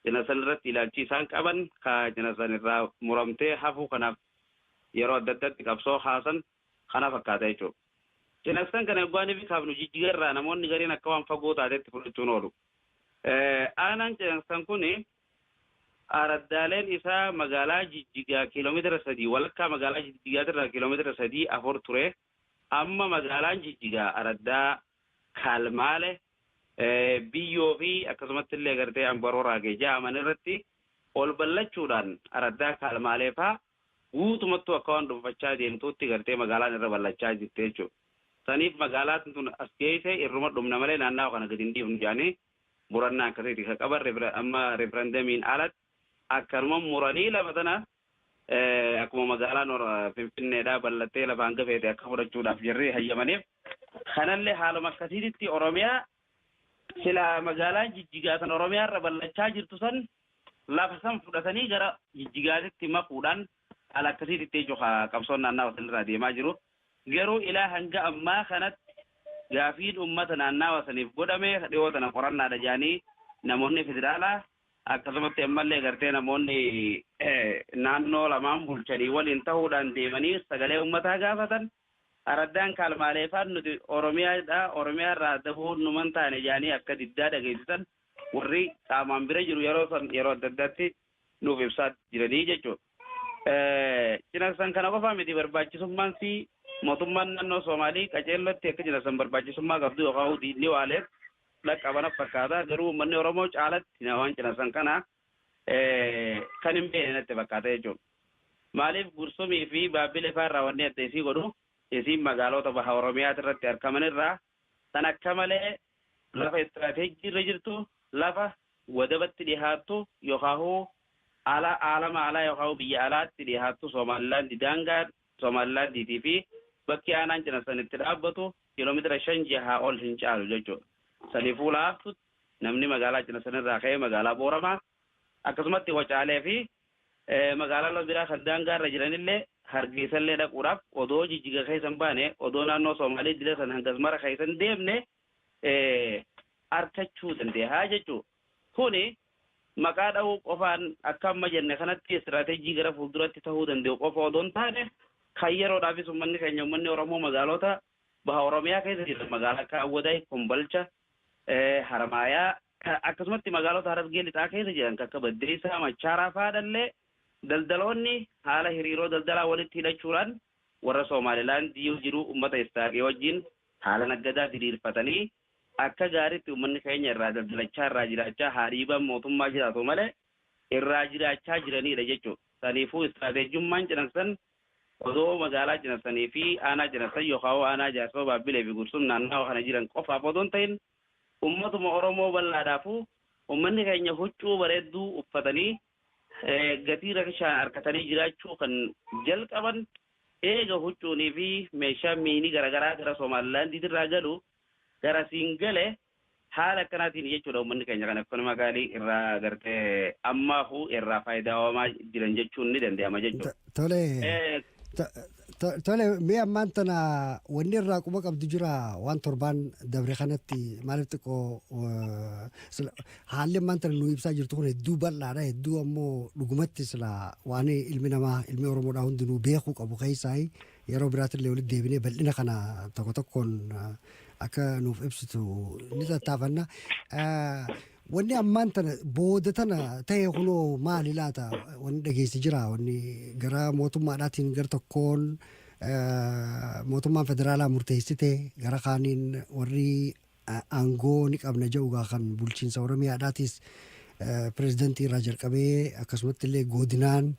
Cinasan irratti ilaalchi isaan qaban ka Cinasan irraa muramtee hafuu kanaaf yeroo adda addaatti qabsoo haasan kana fakkaata jechuudha. Cinasan kana eegwaanii fi kaafnu jijjigarraa namoonni gariin akka waan fagoo taatetti fudhachuun oolu. Aanaan Cinasan kuni araddaaleen isaa magaalaa Jijjigaa kiiloomeetira 3 walakkaa magaalaa Jijjigaatirraa kiiloomeetira 3-4 ture. Amma magaalaan Jijjigaa araddaa Kaalmaale biyyoo fi akkasumatti illee gartee Ambarooraagee ja'aman irratti ol ballachuudhaan araddaa Kaalmaalee fa'aa guutumattuu akka waan dhuunfachaa deemtuutti gartee magaalaan irra ballachaa jirti jechuudha. Saniif magaalaan tun as geesse irruma dhumna malee naannawaa kana gadi hin dhiifnu jedhanii murannaa akkasiiti kan qaban amma referendamiin alatti akkanuma muranii lafa tana akkuma magaalaan Finfinneedhaa ballattee lafa hanga feete akka fudhachuudhaaf jirree hayyamaniif kanallee haaluma akkasiitti Oromiyaa sila magaalaan Jijjigaa san Oromiyaa irra ballachaa jirtu san lafa san fudhatanii gara Jijjigaatitti makuudhaan ala akkasiitti jechuudha qabsoon naannawaa sanirraa deemaa jiru. Garuu ilaa hanga ammaa kanatti gaafiin uummata naannawaa saniif godhame dhiyoo tana qorannaadha jedhanii namoonni federaalaa akkasumatti ammallee gartee namoonni naannoo lamaan bulchanii waliin ta'uudhaan deemanii sagalee uummataa gaafatan araddaan Kaalmaalee fa'aan nuti Oromiyaa irraa dabuun numan taane jedhanii akka diddaa dhageessisan warri qaamaan bira jiru yeroo adda addaatti nuuf ibsaa jiranii jechuudha. Cinasan kana qofaa miti barbaachisummaan si mootummaan naannoo Soomaalii qaceellotti akka Cinasan barbaachisummaa qabdu yookaan diinni waaleef dhaqqabana fakkaata. Garuu uummanni Oromoo caalatti waan Cinasan kana kan hin beekne natti fakkaata jechuudha. Maaliif Gursumii fi Baabbilee fa'aa irraa wanni adda isii godhu isiin magaalota baha Oromiyaa irratti argaman irraa san akka malee lafa istiraatiijii irra jirtu lafa wadabatti dhiyaattu yookaan alama alaa yookaan biyya alaatti dhiyaattu Soomalilaan daangaa Somalilaandiitii fi bakki aanaan cinaksanitti dhaabbatu kiiloomeetira 5-6 ol hin caalu jechuudha. Saniifuu laaftu namni magaalaa cinaksanirraa ka'ee magaalaa Booramaa akkasumatti Wacaalee fi magaalaa biraa kan daangaarra jiranillee Hargeysallee dhaquudhaaf odoo jijjiga keessan baane odoo naannoo Somaalii dila san hangas mara keessan deemne arkachuu dandeenya jechuudha. Kuni maqaa dha'uu qofaan akka amma jenne kanatti istiraatejii gara fuulduratti ta'uu danda'u qofa odoon taane kan yeroodhaafis uummanni keenya uummanni Oromoo magaalota baha Oromiyaa keessa jiran magaalaa akka Awwadaay, Kombolcha, Haramaayaa akkasumatti magaalota Harargee lixaa keessa jiran akka Baddeessaa, Machaaraa fa'aadhallee daldaloonni haala hiriiroo daldalaa walitti hidhachuudhaan warra Somaalilaandii jiru uummata istaaqee wajjin haala naggadaa diriirfatanii akka gaariitti uummanni keenya irraa daldalachaa irraa jiraachaa hariibaan mootummaa jiraatu malee irraa jiraachaa jiranidha jechuudha. Saniifuu istiraatejummaan cinaksan odoo magaalaa cinaksanii fi aanaa cinaksan yookaan aanaa Jaarsoo Baabbilee fi Gursum naannawaa kana jiran qofaaf odoon ta'in ummatuma Oromoo bal'aadhaafuu uummanni keenya huccuu bareedduu uffatanii gatii rakishaan harkatanii jiraachuu kan jalqaban eega huccuunii fi meeshaa miinii garaagaraa gara Somaalilaandiitirraa galu gara Singale haala akkanaatiin jechuudha uummanni keenya kan akkuma magaalii irraa gartee ammaafuu irraa faayidaawamaa jiran jechuun ni danda'ama jechuudha. Tole mee ammaan tana wanni irraa quba qabdu jira waan torbaan dabre kanatti maaliif xiqqoo haalli ammaan tana nu ibsaa jirtu kun hedduu bal'aadha hedduu ammoo dhugumatti sila waan ilmi namaa ilmi Oromoodhaa hundinuu beekuu qabu keessaa yeroo biraatillee walitti deebinee bal'ina kana tokko tokkoon akka nuuf ibsitu ni tattaafanna. Wanni ammaan tana booda tana ta'e kunoo maali laata wanni dhageessi jira wanni gara mootummaadhaatiin gara tokkoon mootummaan federaalaa murteessite gara kaaniin warri aangoo ni qabna jedhugaa kan bulchiinsa Oromiyaadhaatis pirezidantii irraa jalqabee akkasumatti illee godinaan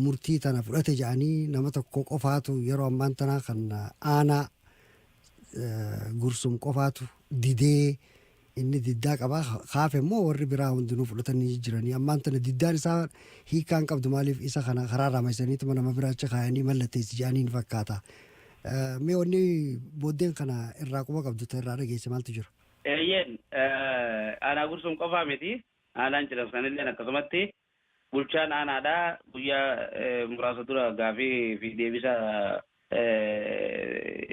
murtii tana fudhate jedhanii nama tokko qofaatu yeroo ammaan tana kan aanaa Gursum qofaatu didee inni diddaa qaba kaafe immoo warri biraa hundinuu fudhatanii jiranii ammaan tana diddaan isaa hiikaan qabdu maaliif isa kana karaa raamaysaniitu nama biraacha kaayanii mallatteessi jedhaniin fakkaata. Mee wanni booddeen kana irraa quba qabdu ta'e irraa dhageesse maaltu jira? Eeyyeen aanaa Gursum qofaa miti aanaan Cinaksanillee akkasumatti bulchaan aanaadhaa guyyaa muraasa dura gaafii fi deebisa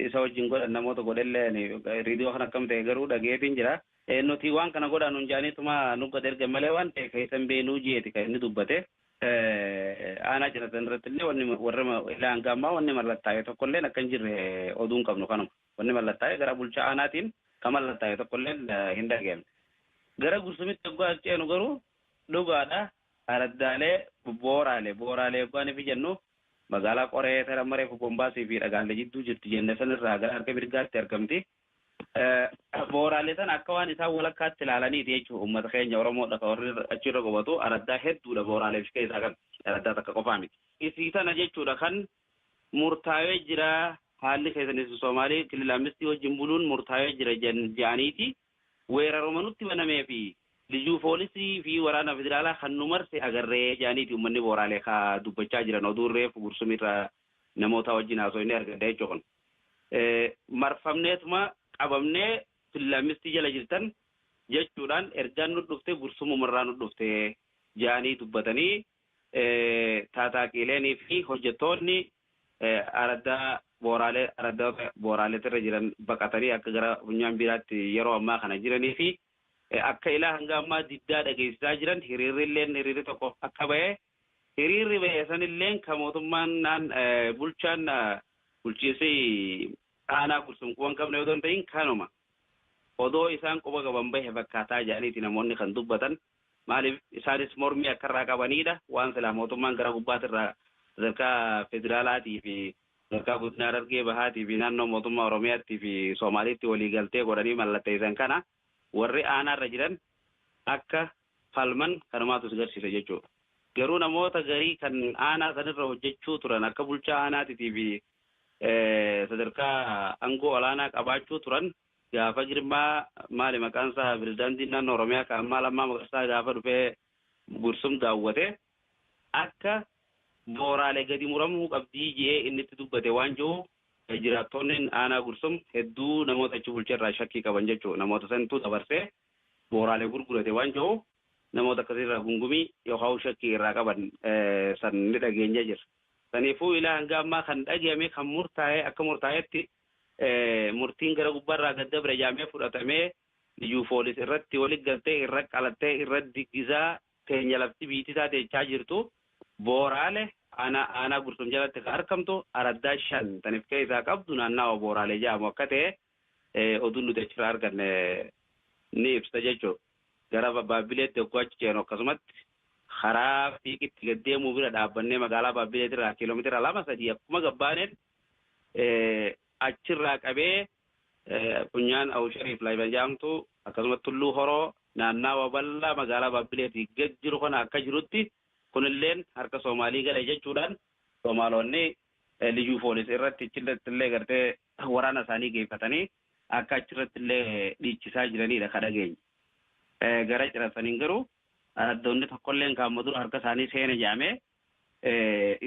isa wajjin godhan namoota godhellee riidiyoo kan akkam ta'e garuu dhageetiin jira. Nuti waan kana godhan hunjaaniituma nu gad erga malee waan ta'e keessan beenuu jeeti kan inni dubbate. Aanaa Cinaksan irratti illee wanni warra ilaan gammaa wanni mallattaa'e tokkollee akka hin jirre oduun qabnu kanuma. Wanni mallattaa'e gara bulchaa aanaatiin kan mallattaa'e tokkollee hin dhageemne. Gara Gursumitti waggaa ceenu garuu dhugaadha. Araddaalee booraalee yoggaan fi jennu magaalaa Qoree Tarammaree fi Bombaasii fi Dhagaalee jidduu jirti jenne sanirraa gara harka mirgaatti argamti. Booraalee sana akka waan isaan walakkaatti ilaalaniiti jechuudha uummata keenya Oromoodha kan warri achirra qubatu araddaa hedduudha booraalee fi keessaa kan araddaa takka qofaa miti. Isii sana jechuudha kan murtaa'ee jira haalli keessanis Somaalii kililaamistii wajjin buluun murtaa'ee jira jedhaniiti weeraruma nutti banamee fi liyyuu poolisii fi waraana federaalaa kan nu marse agarree jedhaniiti uummanni booraalee kaa dubbachaa jiran oduurree Gursumirraa namoota wajjin haasoo inni argadda jechuudha. Marfamneetuma qabamnee kililaamistii jala jirtan jechuudhaan ergaan nu dhufte Gursumumarraa nu dhufte jedhanii dubbatanii taataaqiileenii fi hojjettoonni araddaa booraaleetirra jiran baqatanii akka gara funyaan biraatti yeroo ammaa kana jiranii fi akka ilaa hanga ammaa diddaa dhageessisaa jiran hiriirri tokko akka ba'e hiriirri ba'e sanilleen kan mootummaan bulchiinsi aanaa Gursum quban qabne yoo ta'in kanuma odoo isaan quba qaban bahe fakkaataa jedhaniiti namoonni kan dubbatan maaliif isaanis mormii akkarraa qabanidha waan silaa mootummaan gara gubbaatirraa sadarkaa federaalaatii fi sadarkaa godina Harargee bahaatii fi naannoo mootummaa Oromiyaattii fi Somaaliitti waliigaltee godhanii mallatteessan kana warri aanaarra jiran akka falman kanumaatu agarsiisa jechuudha. Garuu namoota garii kan aanaa sanirra hojjechuu turan akka bulchaa aanaatiitii fi sadarkaa aangoo olaanaa qabaachuu turan gaafa Girmaa maali maqaan isaa pirezidaantiin naannoo Oromiyaa kan ammaa Lammaa Magarsaa gaafa dhufee Gursum daawwate akka booraalee gadi muramuu qabdii jee inni itti dubbate waan jiru jiraattonni aanaa gursum hedduu namoota achi bulcharraa shakkii qaban jechuudha. Namoota santu dabarsee booraalee gurgurate waan jiru namoota akkasirraa gungumii yookaan shakkii irraa qaban san ni dhageenya jira. Saniifuu ilaa hanga ammaa kan dhageeme kan murtaa'e akka murtaa'etti murtiin gara gubbaarraa gad dabre jaamee fudhatamee liyyuu poolis irratti walitti galtee irra qalattee irra diggisaa teenya lafti biitisaa teechaa jirtu booraalee aanaa gursum jalatti kan argamtu araddaa 5 taniif keessaa qabdu naannawa booraalee jedhamu akka ta'e oduun nuti achirraa arganne ni ibsa jechuudha. Gara Baabbileetti yogguu achi ceenu akkasumatti karaa fiiqitti gad deemuu bira dhaabbannee magaalaa Baabbileetirraa kiiloomeetira 2-3 akkuma gabbaaneen achirraa qabee funyaan Awushariif Laayiban jedhamtu akkasumatti tulluu horoo naannawa bal'aa magaalaa Baabbileetii gad jiru kana akka jirutti kunilleen harka Soomaalii gale jechuudhaan Soomaalonni liyyuu poolis irratti illee gartee waraana isaanii geeffatanii akka achirratti illee dhiichisaa jiranidha kan dhageenye. Gara cirasaniin garuu araddoonni tokkolleen kaamma dura harka isaanii seene jaamee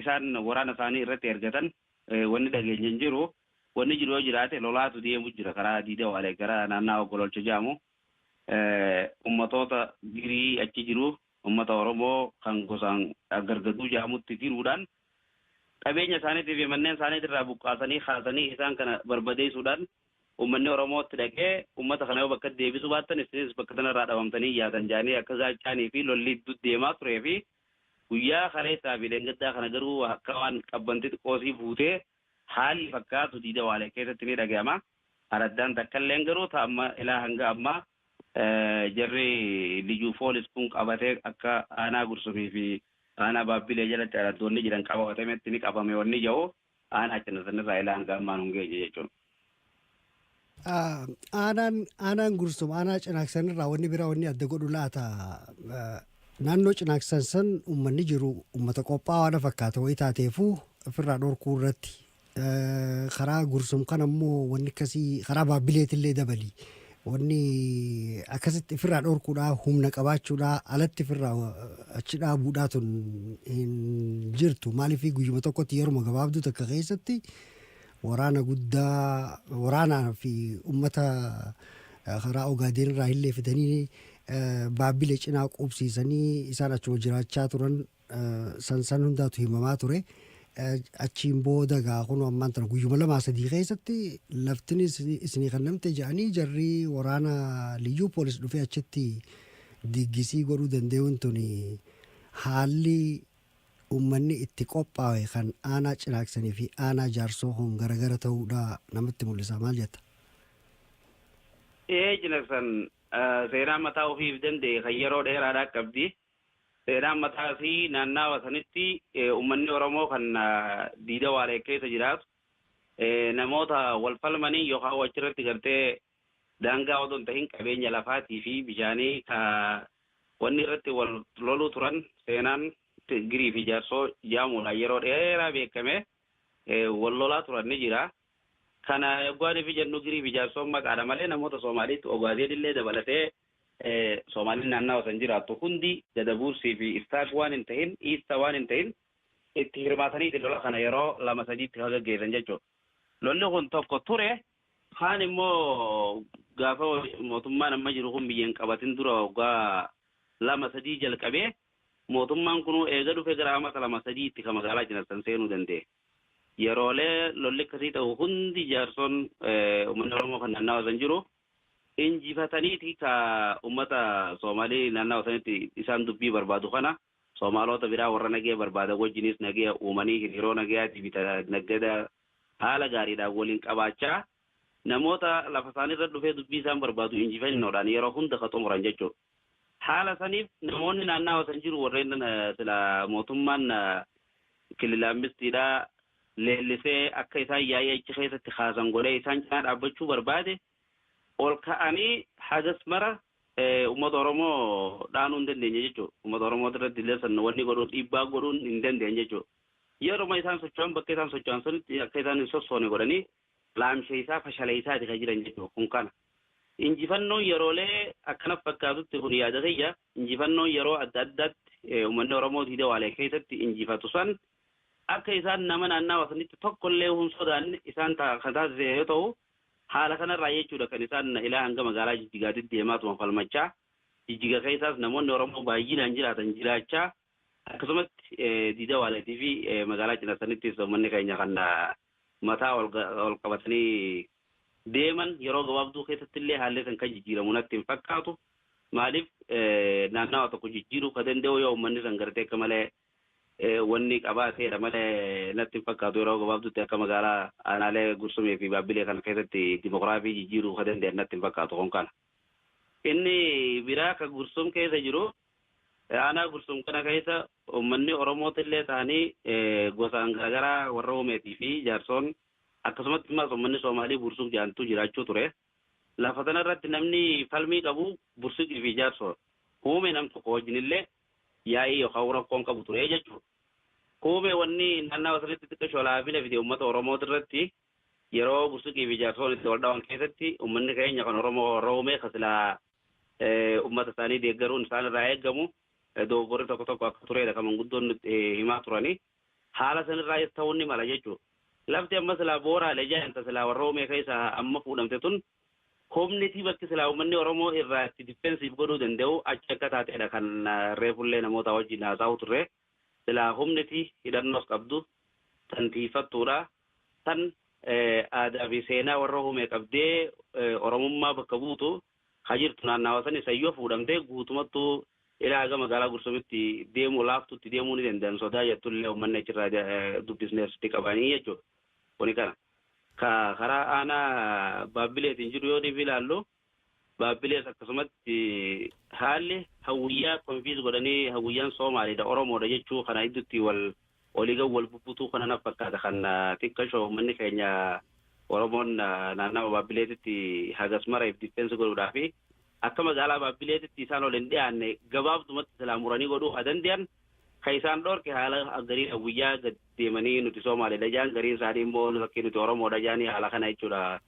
isaan waraana isaanii irratti ergatan wanni dhageenye hin jiru. Wanni jiru yoo jiraate lolaatu deemu jira karaa diida waalee gara naannaa oggololcha jedhamu ummatoota girii achi jiru ummata Oromoo kan gosaan gargaduu jedhamutti jiruudhaan qabeenya isaaniitii fi manneen isaaniitirraa buqqaasanii kaasanii isaan kana barbadeessuudhaan ummanni Oromootti dhaqee ummata kana yoo bakka deebisuu baattan isinis bakka kanarraa dhabamtanii yaatan jaanii akka gaachaanii fi lolli deemaa turee fi guyyaa kaleessaa fi leengaddaa kana garuu akka waan qabbanti xiqqoosii fuutee haalli fakkaatu diida waalee keessatti ni dhaga'ama. Araddaan takkalleen garuu ta'amma ilaa hanga ammaa jarri liyyuu poolis kun qabatee akka aanaa gursumii fi aanaa Baabbilee jalatti araddoonni jiran qabatametti ni qabame wanni jiru aanaa cinasanirraa ilaa hanga ammaan hin geenye jechuudha. Aanaan gursum aanaa cinaaksanirraa wanni biraa wanni adda godhu laata naannoo cinaaksan san uummanni jiru uummata qophaa'aa fakkaata wayii taateefuu ofirraa dhorkuu irratti karaa gursum kan ammoo wanni akkasii karaa Baabbileetillee dabali wanni akkasitti ofirraa dhorkuudhaa humna qabaachuudhaa alatti ofirraa achi dhaabuudhaa tun hin jirtu maaliif guyyuma tokkotti yeroo gabaabduu takka keessatti waraana guddaa waraanaa fi uummata karaa Ogaadeen irraa illee fidanii Baabbilee cinaa qubsiisanii isaan achuma jiraachaa turan san hundaatu himamaa ture. Achiin booda kun ammaan tana guyyuma 2-3 keessatti laftin isinii kan namte jedhanii jarri waraana liyyuu poolis dhufee achitti diggisii godhuu danda'uun tun haalli uummanni itti qophaa'e kan aanaa cinaaksanii fi aanaa jaarsoo kun garagara ta'uudha namatti mul'isa maal jetta? Cinaaksan seenaan mataa ofiif danda'e kan yeroo dheeraadhaa qabdi. Seenaan mataa fi naannawa sanitti uummanni Oromoo kan diida waalee keessa jiraatu namoota wal falmanii yookaan achirratti gartee daangaa odoo hin ta'in qabeenya lafaatii fi bishaanii wanni irratti wal loluu turan seenaan girii fi jaarsoo jaamuudhaan yeroo dheeraa beekame wal lolaa turan ni jira. Kana yoggaanii fi jennu girii fi jaarsoon maqaadha malee namoota Soomaaliitti Ogaadeen illee dabalatee Soomaliin naannawa san jiraattu hundi Dadabuursii fi Istaak waan hin ta'in Iista waan hin ta'in itti hirmaatanii lola kana yeroo 2-3tti haga geessan jechuudha. Lolli kun tokko ture kaan immoo gaafa mootummaan amma jiru kun biyyeen qabatin dura waggaa 2-3 jalqabee mootummaan kun eega dhufe gara amata 2-3tti kan magaalaa Cinaaksan seenuu danda'e. Yeroolee lolli akkasii ta'u hundi jaarsoon uummanni Oromoo kan naannawa san jiru injifataniiti ka ummata Soomaalii naannawa sanitti isaan dubbii barbaadu kana Soomaalota biraa warra nagee barbaada wajjinis nagee uumanii hiriiroo nagayaatii fi naggada haala gaariidhaan waliin qabaachaa namoota lafa isaaniirra dhufee dubbii isaan barbaadu injifannoodhaan yeroo hunda ka xumuran jechuudha. Haala saniif namoonni naannawa san jiru warreen sila mootummaan kililaammistiidhaa leellisee akka isaan yaa'ii achi keessatti kaasan godhee isaan cinaa dhaabbachuu barbaade ol ka'anii hagas mara uummata Oromoo dhaanuu hin dandeenye jechuudha. Uummata Oromoo irratti illee wanni godhuun dhiibbaa godhuun hin dandeenye jechuudha. Yeroo isaan socho'an bakka isaan socho'an sanitti akka isaan hin sossoone godhanii laamshee isaa fashalee isaati kan jiran jechuudha. Kun kana. Injifannoon yeroolee akkana fakkaatutti kun yaadatayya injifannoon yeroo adda addaatti uummanni Oromoo diida waalee keessatti injifatu san akka isaan nama naannawaa sanitti tokkollee hin sodaanne isaan kan taasise yoo ta'u haala kanarraa jechuudha kan isaan ilaa hanga magaalaa Jijjigaatti deemaatuma falmachaa Jijjiga keessaas namoonni Oromoo baay'inaan jiraatan jiraachaa akkasumatti diida waaleetii fi magaalaa Cinasanittis uummanni keenya kan mataa ol qabatanii deeman yeroo gabaabduu keessatti illee haalli kan jijjiiramu natti hin fakkaatu maaliif naannawaa tokko jijjiiruu ka danda'u yoo uummanni san gartee akka malee wanni qabaateedha malee natti hin fakkaatu yeroo gabaabduutti akka magaalaa aanaalee Gursumee fi Baabbilee kana keessatti dimokiraafii jijjiiruu ka danda'an natti hin fakkaatu kun kana. Inni biraa ka Gursum keessa jiru aanaa Gursum kana keessa uummanni Oromoota illee ta'anii gosaan garaagaraa warra uumeetii fi jaarsoon akkasumatti immoo uummanni Soomaalii bursuuf jaantu jiraachuu ture. Lafa kanarratti namni falmii qabu bursuqii fi jaarsoo uume nam tokko wajjin illee yaa'ii yookaan rakkoon qabu ture jechuudha. Uume wanni naannawaa sanitti xiqqaa shoolaa fi lafti uummata Oromoota irratti yeroo bursuqii fi jaarsoon itti wal dhawan keessatti uummanni keenya kan Oromoo warra uume kasilaa uummata isaanii deeggaruun isaan irraa eeggamu dogoggorri tokko akka turedha kan manguddoon himaa turanii haala sanirraa ta'uu ni mala jechuudha. Lafti amma silaa booraalee jaanta silaa warra uumee keessa amma fuudhamte tun humnitii bakki silaa uummanni Oromoo irraa itti difeensiif godhuu danda'u achi akka taateedha kan reefullee namoota wajjin haasa'u turre silaa humnitii hidhannoos qabdu tan tiifattuudha tan aadaa fi seenaa warra uumee qabdee Oromummaa bakka buutu hajirtu naannawaa san isayyoo fuudhamtee guutumattuu ilaa haga magaalaa Gursumitti deemuu laaftutti deemuu ni danda'an sodaa jettullee uummanni achirraa dubbisneesitti qabanii jechuudha. Kuni kana. Karaa aanaa Baabbileetiin jiru yoo dhiif ilaallu Baabbilees akkasumatti haalli hawwiyyaa konfiis godhanii hawwiyyaan Soomaaliidha Oromoodha jechuu kana iddutti waliigan wal bubbutuu kana naaf fakkaata kan xiqqashoo uummanni keenya Oromoon naannawa Baabbileetitti hagas maraaf difeensi godhuudhaa fi akka magaalaa Baabbileetitti isaan ol hin dhiyaanne gabaabdumatti silaa muranii godhuu danda'an kan isaan dhorke haala garii hawwiyyaa gad deemanii nuti Somaaliidha jaan gariin isaanii immoo fakkii nuti Oromoodha jaanii haala kana jechuudha.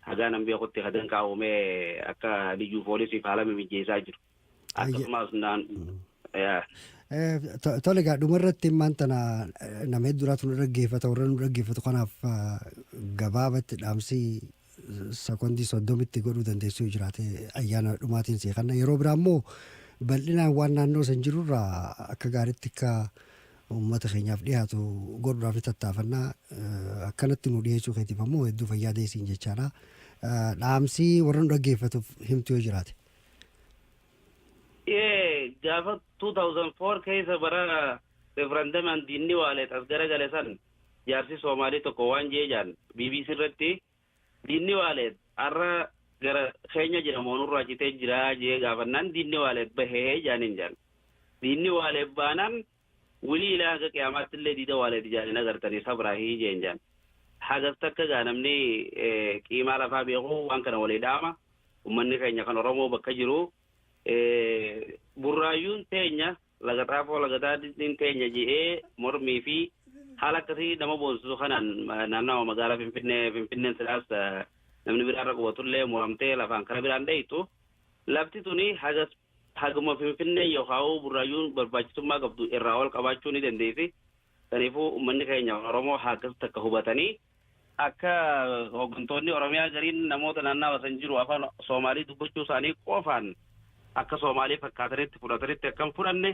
Hagaa nan beekutti hadan kaa'umee akka liyyuu poolisiif haala mimijjeessaa jiru. Akkasumas Tole egaa dhumarratti maanta nama hedduraatu nu dhaggeeffata warra nu dhaggeeffatu kanaaf gabaabatti dhaamsii sekondii 30 godhuu dandeessuu jiraate ayyaana dhumaatiin seeqanna yeroo biraa immoo bal'inaan waan naannoo san jirurraa akka gaariitti akka uummata keenyaaf dhiyaatu godhuudhaaf tattaafannaa akkanatti nu dhiyeessuu keetiif ammoo hedduu fayyaa deessiin jechaadha. Dhaamsii warra nu dhaggeeffatuuf himtu yoo jiraate. Gaafa 2004 keessa bara referendamaan diinni waaleet as garagale san jaarsi Soomaalii tokko waan jeejaan BBC irratti diinni waaleet har'a gara keenya jedhamu onurraa citee jira jee gaafannaan diinni waaleet bahee jaaniin jaan. Diinni waaleet baanaan wilii ilaa haga qiyaamaatti illee diida waaleet jaanin agartanii sabraahii jeen jaan. Hagas takka gaa namni qiimaa lafaa beeku waan kana walii dhaama uummanni keenya kan Oromoo bakka jiru burraayyuun teenya lagaxaafoo lagaxaadhiin teenya je'ee mormii fi haala akkasii nama boonsisu kanaan naannawa magaalaa Finfinneen sidaas namni biraarra qubatullee muramtee lafaan kana biraan dheeytu lafti tuni haguma Finfinnee yookaan burraayyuun barbaachisummaa qabdu irraa ol qabaachuu ni dandeessi. Kanaafuu uummanni keenya Oromoo hagas takka hubatanii akka hooggantoonni Oromiyaa gariin namoota naannawa san jiru afaan Soomaalii dubbachuu isaanii qofaan akka Soomaalii fakkaatanitti fudhatanitti akkam fudhanne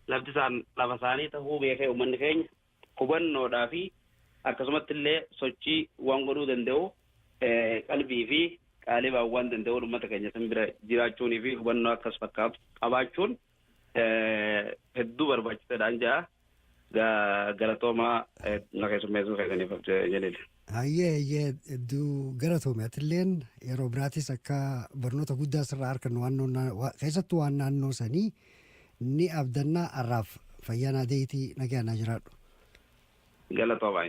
lafti isaan lafa isaanii ta'uu beekee uummanni keenya hubannoodhaa fi akkasumatti illee sochii waan godhuu danda'u qalbii fi qaalibaan waan danda'u uummata keenya san bira jiraachuunii fi hubannoo akkas fakkaatu qabaachuun hedduu barbaachisaadhaan ja'a. Galatoomaa na keessummeessuu keessaniif jedhedha. Hayyee hedduu galatoome atilleen yeroo biraatis akka barnoota guddaa sirraa argannu keessattuu waan naannoo sanii ni abdannaa har'aaf fayyaa naa deetii nagaa naa jiraadhu. Galatoomaa.